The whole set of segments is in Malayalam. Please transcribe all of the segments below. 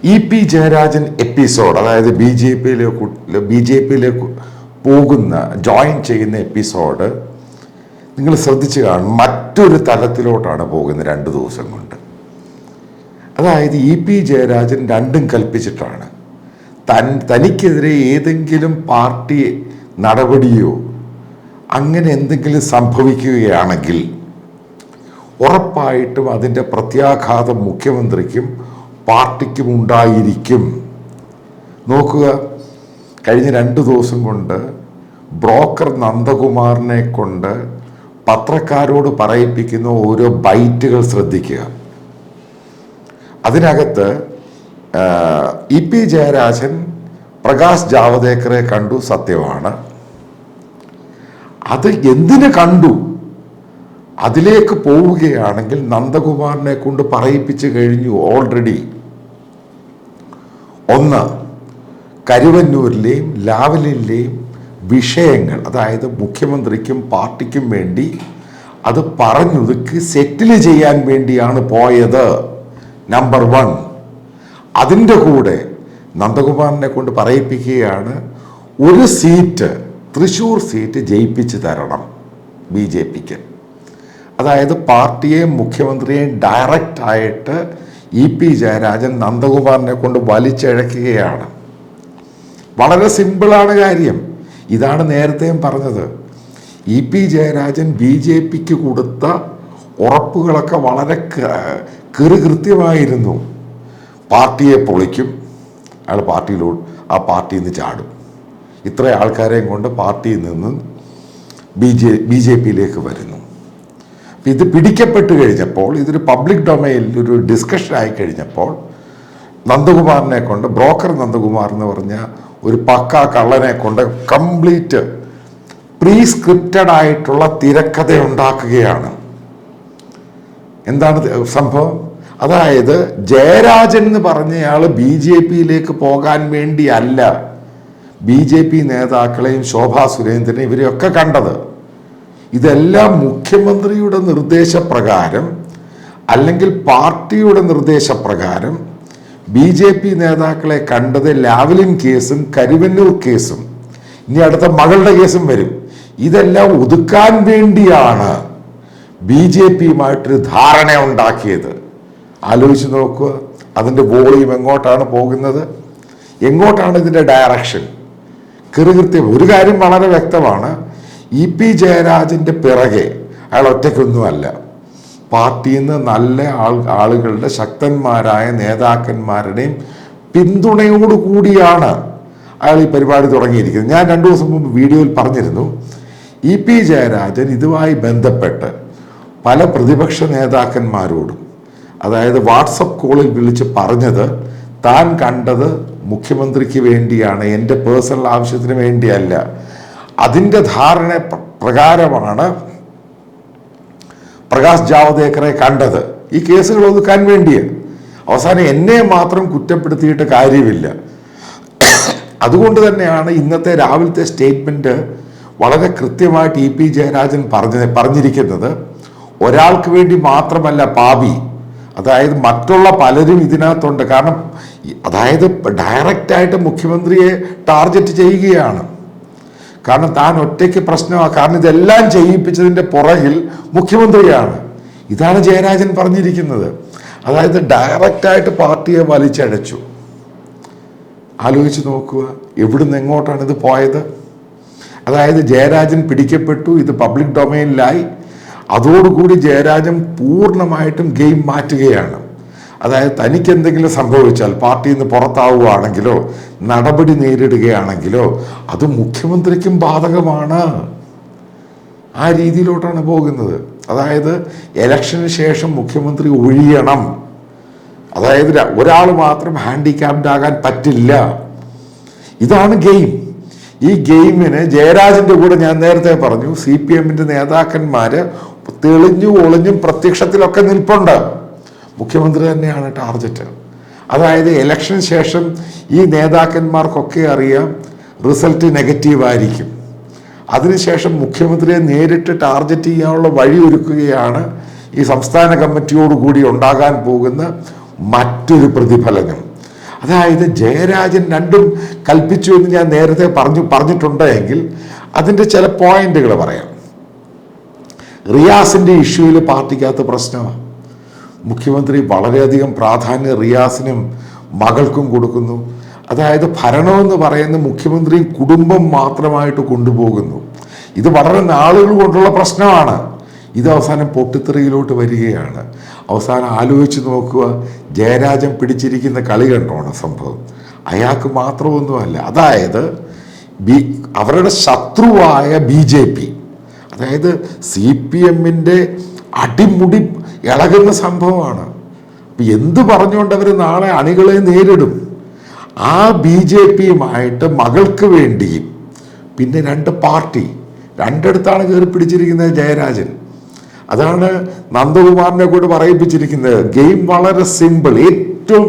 ഇ.പി. ജയരാജൻ എപ്പിസോഡ്, അതായത് ബി ജെ പിയിലേക്ക് പോകുന്ന ജോയിൻ ചെയ്യുന്ന എപ്പിസോഡ് നിങ്ങൾ ശ്രദ്ധിച്ചു കാണും. മറ്റൊരു തലത്തിലോട്ടാണ് പോകുന്നത് 2 ദിവസം കൊണ്ട്. അതായത് ഇ.പി. ജയരാജൻ രണ്ടും കൽപ്പിച്ചിട്ടാണ്. തനിക്കെതിരെ ഏതെങ്കിലും പാർട്ടി നടപടിയോ അങ്ങനെ എന്തെങ്കിലും സംഭവിക്കുകയാണെങ്കിൽ ഉറപ്പായിട്ടും അതിൻ്റെ പ്രത്യാഘാതം മുഖ്യമന്ത്രിക്കും പാർട്ടിക്കും ഉണ്ടായിരിക്കും. നോക്കുക, കഴിഞ്ഞ 2 ദിവസം കൊണ്ട് ബ്രോക്കർ നന്ദകുമാറിനെ കൊണ്ട് പത്രക്കാരോട് പറയിപ്പിക്കുന്ന ഓരോ ബൈറ്റുകൾ ശ്രദ്ധിക്കുക. അതിനകത്ത് ഇ.പി. ജയരാജൻ പ്രകാശ് ജാവദേക്കറെ കണ്ടു, സത്യമാണ്. അത് എന്തിനു കണ്ടു? അതിലേക്ക് പോവുകയാണെങ്കിൽ നന്ദകുമാറിനെ കൊണ്ട് പറയിപ്പിച്ചു കഴിഞ്ഞു ഓൾറെഡി. ഒന്ന്, കരുവന്നൂരിലെയും ലാവലിലെയും വിഷയങ്ങൾ, അതായത് മുഖ്യമന്ത്രിക്കും പാർട്ടിക്കും വേണ്ടി അത് പറഞ്ഞൊതുക്കി സെറ്റിൽ ചെയ്യാൻ വേണ്ടിയാണ് പോയത്. നമ്പർ 1. അതിൻ്റെ കൂടെ നന്ദകുമാറിനെ കൊണ്ട് പറയിപ്പിക്കുകയാണ്, ഒരു സീറ്റ്, തൃശ്ശൂർ സീറ്റ് ജയിപ്പിച്ച് തരണം BJPക്ക്. അതായത് പാർട്ടിയെയും മുഖ്യമന്ത്രിയെയും ഡയറക്റ്റായിട്ട് ഇ.പി. ജയരാജൻ നന്ദകുമാറിനെ കൊണ്ട് വലിച്ചിഴക്കുകയാണ്. വളരെ സിമ്പിളാണ് കാര്യം. ഇതാണ് നേരത്തെയും പറഞ്ഞത്. ഇ.പി. ജയരാജൻ BJPക്ക് കൊടുത്ത ഉറപ്പുകളൊക്കെ വളരെ കൃത്യമായിരുന്നു. പാർട്ടിയെ പൊളിക്കും, അയാൾ ആ പാർട്ടിയിൽ നിന്ന് ചാടും. ഇത്ര ആൾക്കാരെയും കൊണ്ട് പാർട്ടിയിൽ നിന്ന് BJPയിലേക്ക് വരുന്നു. ഇത് പിടിക്കപ്പെട്ട് കഴിഞ്ഞപ്പോൾ, ഇതൊരു പബ്ലിക് ഡൊമൈനിൽ ഒരു ഡിസ്കഷൻ ആയി കഴിഞ്ഞപ്പോൾ, നന്ദകുമാറിനെ കൊണ്ട്, ബ്രോക്കർ നന്ദകുമാർ എന്ന് പറഞ്ഞ ഒരു പക്കാ കള്ളനെ കൊണ്ട് കംപ്ലീറ്റ് പ്രീസ്ക്രിപ്റ്റഡ് ആയിട്ടുള്ള തിരക്കഥ ഉണ്ടാക്കുകയാണ്. എന്താണ് സംഭവം? അതായത് ജയരാജൻ എന്ന് പറഞ്ഞയാൾ BJPയിലേക്ക് പോകാൻ വേണ്ടിയല്ല BJP നേതാക്കളെയും ശോഭാ സുരേന്ദ്രനെയും ഇവരെയൊക്കെ കണ്ടത്. ഇതെല്ലാം മുഖ്യമന്ത്രിയുടെ നിർദ്ദേശപ്രകാരം അല്ലെങ്കിൽ പാർട്ടിയുടെ നിർദ്ദേശപ്രകാരം BJP നേതാക്കളെ കണ്ടത് ലാവ്ലിൻ കേസും കരുവന്നൂർ കേസും, ഇനി അടുത്ത മകളുടെ കേസും വരും. ഇതെല്ലാം ഒതുക്കാൻ വേണ്ടിയാണ് BJPയുമായിട്ടൊരു ധാരണ ഉണ്ടാക്കിയത്. ആലോചിച്ച് നോക്കുക, അതിൻ്റെ വോളിയം എങ്ങോട്ടാണ് പോകുന്നത്, എങ്ങോട്ടാണ് ഇതിൻ്റെ ഡയറക്ഷൻ. കൃത്യം ഒരു കാര്യം വളരെ വ്യക്തമാണ്, ഇ.പി. ജയരാജന്റെ പിറകെ അയാൾ ഒറ്റയ്ക്കൊന്നുമല്ല, പാർട്ടിയിൽ നിന്ന് നല്ല ആളുകളുടെ ശക്തന്മാരായ നേതാക്കന്മാരുടെയും പിന്തുണയോടുകൂടിയാണ് അയാൾ ഈ പരിപാടി തുടങ്ങിയിരിക്കുന്നത്. ഞാൻ 2 ദിവസം മുമ്പ് വീഡിയോയിൽ പറഞ്ഞിരുന്നു, ഇ.പി. ജയരാജൻ ഇതുമായി ബന്ധപ്പെട്ട് പല പ്രതിപക്ഷ നേതാക്കന്മാരോടും, അതായത് വാട്സപ്പ് കോളിൽ വിളിച്ച് പറഞ്ഞത് താൻ കണ്ടത് മുഖ്യമന്ത്രിക്ക് വേണ്ടിയാണ്, എൻ്റെ പേഴ്സണൽ ആവശ്യത്തിന് വേണ്ടിയല്ല. അതിൻ്റെ ധാരണ പ്രകാരമാണ് പ്രകാശ് ജാവദേക്കറെ കണ്ടത്, ഈ കേസുകൾ ഒതുക്കാൻ വേണ്ടിയാണ്. അവസാനം എന്നെ മാത്രം കുറ്റപ്പെടുത്തിയിട്ട് കാര്യമില്ല. അതുകൊണ്ട് തന്നെയാണ് ഇന്നത്തെ രാവിലത്തെ സ്റ്റേറ്റ്മെൻറ്റ് വളരെ കൃത്യമായിട്ട് ഇ.പി. ജയരാജൻ പറഞ്ഞിരിക്കുന്നത്. ഒരാൾക്ക് വേണ്ടി മാത്രമല്ല പാപി, അതായത് മറ്റുള്ള പലരും ഇതിനകത്തുണ്ട്. കാരണം അതായത് ഡയറക്റ്റായിട്ട് മുഖ്യമന്ത്രിയെ ടാർഗറ്റ് ചെയ്യുകയാണ്. കാരണം താൻ ഒറ്റയ്ക്ക് പ്രശ്നമാണ്, കാരണം ഇതെല്ലാം ചെയ്യിപ്പിച്ചതിൻ്റെ പുറകിൽ മുഖ്യമന്ത്രിയാണ്. ഇതാണ് ജയരാജൻ പറഞ്ഞിരിക്കുന്നത്. അതായത് ഡയറക്റ്റായിട്ട് പാർട്ടിയെ വലിച്ചടച്ചു. ആലോചിച്ച് നോക്കുക, എവിടുന്ന് എങ്ങോട്ടാണ് ഇത് പോയത്. അതായത് ജയരാജൻ പിടിക്കപ്പെട്ടു, ഇത് പബ്ലിക് ഡൊമൈനിലായി. അതോടുകൂടി ജയരാജൻ പൂർണ്ണമായിട്ടും ഗെയിം മാറ്റുകയാണ്. അതായത് തനിക്ക് എന്തെങ്കിലും സംഭവിച്ചാൽ, പാർട്ടിയിൽ നിന്ന് പുറത്താവുകയാണെങ്കിലോ നടപടി നേരിടുകയാണെങ്കിലോ അത് മുഖ്യമന്ത്രിക്കും ബാധകമാണ്. ആ രീതിയിലോട്ടാണ് പോകുന്നത്. അതായത് ഇലക്ഷന് ശേഷം മുഖ്യമന്ത്രി ഒഴിയണം. അതായത് ഒരാൾ മാത്രം ഹാൻഡിക്യാപ്ഡ് ആകാൻ പറ്റില്ല. ഇതാണ് ഗെയിം. ഈ ഗെയിമിന് ജയരാജന്റെ കൂടെ ഞാൻ നേരത്തെ പറഞ്ഞു, CPMന്റെ നേതാക്കന്മാര് തെളിഞ്ഞു ഒളിഞ്ഞും പ്രത്യക്ഷത്തിലൊക്കെ നിൽപ്പുണ്ട്. മുഖ്യമന്ത്രി തന്നെയാണ് ടാർഗറ്റ്. അതായത് ഇലക്ഷൻ ശേഷം ഈ നേതാക്കന്മാർക്കൊക്കെ അറിയാം റിസൾട്ട് നെഗറ്റീവായിരിക്കും. അതിനുശേഷം മുഖ്യമന്ത്രിയെ നേരിട്ട് ടാർഗറ്റ് ചെയ്യാനുള്ള വഴി ഒരുക്കുകയാണ് ഈ സംസ്ഥാന കമ്മിറ്റിയോടുകൂടി ഉണ്ടാകാൻ പോകുന്ന മറ്റൊരു പ്രതിഫലനം. അതായത് ജയരാജൻ രണ്ടും കൽപ്പിച്ചു എന്ന് ഞാൻ നേരത്തെ പറഞ്ഞിട്ടുണ്ടെങ്കിൽ അതിൻ്റെ ചില പോയിന്റുകൾ പറയാം. റിയാസിൻ്റെ ഇഷ്യൂവിൽ പാർട്ടിക്കകത്ത് പ്രശ്നമാണ്. മുഖ്യമന്ത്രി വളരെയധികം പ്രാധാന്യം റിയാസിനും മകൾക്കും കൊടുക്കുന്നു. അതായത് ഭരണമെന്ന് പറയുന്ന മുഖ്യമന്ത്രിയും കുടുംബം മാത്രമായിട്ട് കൊണ്ടുപോകുന്നു. ഇത് വളരെ നാളുകൾ കൊണ്ടുള്ള പ്രശ്നമാണ്. ഇത് അവസാനം പൊട്ടിത്തെറിയിലോട്ട് വരികയാണ്. അവസാനം ആലോചിച്ച് നോക്കുക, ജയരാജൻ പിടിച്ചിരിക്കുന്ന കളി കണ്ടോണം സംഭവം. അയാൾക്ക് മാത്രമൊന്നുമല്ല, അതായത് അവരുടെ ശത്രുവായ BJP, അതായത് CPM-ൻ്റെ അടിമുടി ഇളകുന്ന സംഭവമാണ്. അപ്പം എന്ത് പറഞ്ഞുകൊണ്ട് അവർ നാളെ അണികളെ നേരിടും? ആ BJP-യുമായിട്ട് മകൾക്ക് വേണ്ടിയും പിന്നെ 2 പാർട്ടി രണ്ടിടത്താണ് കയറി പിടിച്ചിരിക്കുന്നത് ജയരാജൻ. അതാണ് നന്ദകുമാറിനെ കൂടെ പറയിപ്പിച്ചിരിക്കുന്നത്. ഗെയിം വളരെ സിമ്പിൾ, ഏറ്റവും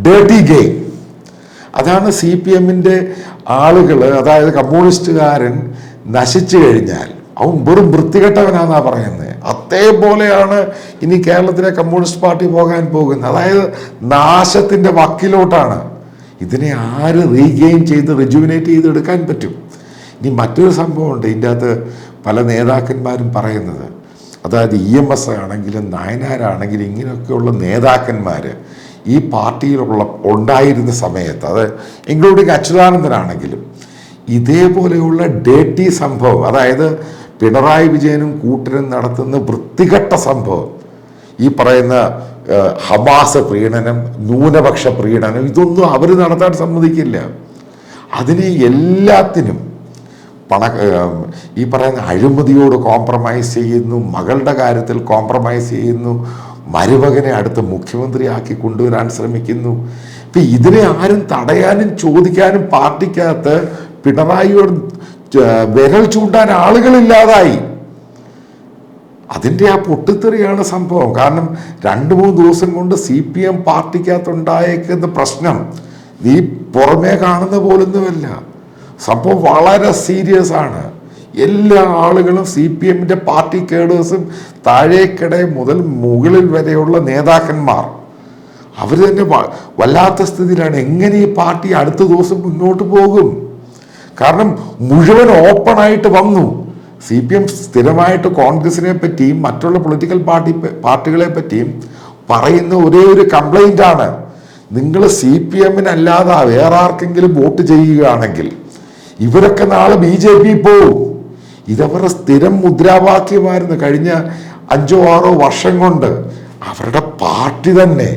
ഡേർട്ടി ഗെയിം. അതാണ് CPM-ൻ്റെ ആളുകൾ, അതായത് കമ്മ്യൂണിസ്റ്റുകാരൻ നശിച്ചു കഴിഞ്ഞാൽ അവൻ വെറും വൃത്തികെട്ടവനാന്നാ പറയുന്നത്. അതേപോലെയാണ് ഇനി കേരളത്തിലെ കമ്മ്യൂണിസ്റ്റ് പാർട്ടി പോകാൻ പോകുന്നത്. അതായത് നാശത്തിൻ്റെ വക്കിലോട്ടാണ്. ഇതിനെ ആര് റീഗെയിൻ ചെയ്ത് റിജുവിനേറ്റ് ചെയ്ത് എടുക്കാൻ പറ്റും? ഇനി മറ്റൊരു സംഭവമുണ്ട് ഇതിൻ്റെ അകത്ത് പല നേതാക്കന്മാരും പറയുന്നത്. അതായത് EMS ആണെങ്കിലും നായനാരാണെങ്കിലും ഇങ്ങനെയൊക്കെയുള്ള നേതാക്കന്മാർ ഈ പാർട്ടിയിലുള്ള ഉണ്ടായിരുന്ന സമയത്ത്, അത് ഇൻക്ലൂഡിങ് അച്യുതാനന്ദനാണെങ്കിലും ഇതേപോലെയുള്ള ഡേട്ടി സംഭവം, അതായത് പിണറായി വിജയനും കൂട്ടരും നടത്തുന്ന വൃത്തികെട്ട സംഭവം, ഈ പറയുന്ന ഹമാസ് പ്രീണനം, ന്യൂനപക്ഷ പ്രീണനം, ഇതൊന്നും അവർ നടത്താൻ സമ്മതിക്കില്ല. അതിനെ എല്ലാത്തിനും ഈ പറയുന്ന അഴിമതിയോട് കോംപ്രമൈസ് ചെയ്യുന്നു, മകളുടെ കാര്യത്തിൽ കോംപ്രമൈസ് ചെയ്യുന്നു, മരുമകനെ അടുത്ത് മുഖ്യമന്ത്രിയാക്കി കൊണ്ടുവരാൻ ശ്രമിക്കുന്നു. ഇപ്പം ഇതിനെ ആരും തടയാനും ചോദിക്കാനും പാർട്ടിക്കകത്ത് പിണറായിയോട് വിരൽ ചൂണ്ടാൻ ആളുകളില്ലാതായി. അതിൻ്റെ ആ പൊട്ടിത്തെറിയാണ് സംഭവം. കാരണം 2-3 ദിവസം കൊണ്ട് CPM പാർട്ടിക്കകത്തുണ്ടായേക്കുന്ന പ്രശ്നം ഈ പുറമേ കാണുന്ന പോലൊന്നുമല്ല. സംഭവം വളരെ സീരിയസ് ആണ്. എല്ലാ ആളുകളും CPM-ൻ്റെ പാർട്ടി കേഡേഴ്സും താഴേക്കിടെ മുതൽ മുകളിൽ വരെയുള്ള നേതാക്കന്മാർ അവർ തന്നെ വല്ലാത്ത സ്ഥിതിയിലാണ്. എങ്ങനെ ഈ പാർട്ടി അടുത്ത ദിവസം മുന്നോട്ട് പോകും? കാരണം മുഴുവൻ ഓപ്പണായിട്ട് വന്നു. CPM സ്ഥിരമായിട്ട് കോൺഗ്രസിനെ പറ്റിയും മറ്റുള്ള പൊളിറ്റിക്കൽ പാർട്ടികളെ പറ്റിയും പറയുന്ന ഒരേ ഒരു കംപ്ലൈൻ്റാണ്, നിങ്ങൾ CPM-നല്ലാതെ വേറെ ആർക്കെങ്കിലും വോട്ട് ചെയ്യുകയാണെങ്കിൽ ഇവരൊക്കെ നാളെ BJP പോവും. ഇതവരുടെ സ്ഥിരം മുദ്രാവാക്യമായിരുന്നു. കഴിഞ്ഞ 5-6 വർഷം കൊണ്ട് അവരുടെ പാർട്ടി തന്നെ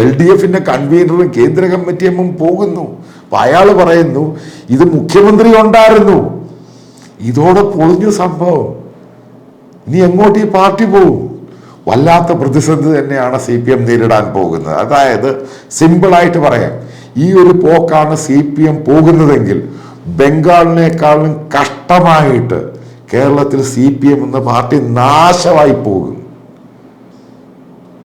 LDF-ന്റെ കൺവീനറും കേന്ദ്ര കമ്മിറ്റി അംഗവും പോകുന്നു. അപ്പം അയാൾ പറയുന്നു ഇത് മുഖ്യമന്ത്രി ഉണ്ടായിരുന്നു, ഇതോടെ പൊളിഞ്ഞു സംഭവം. ഇനി എങ്ങോട്ട് ഈ പാർട്ടി പോകും? വല്ലാത്ത പ്രതിസന്ധി തന്നെയാണ് CPM നേരിടാൻ പോകുന്നത്. അതായത് സിമ്പിളായിട്ട് പറയാം, ഈ ഒരു പോക്കാണ് CPM പോകുന്നതെങ്കിൽ ബംഗാളിനേക്കാളും കഷ്ടമായിട്ട് കേരളത്തിൽ CPM എന്ന പാർട്ടി നാശമായി പോകും.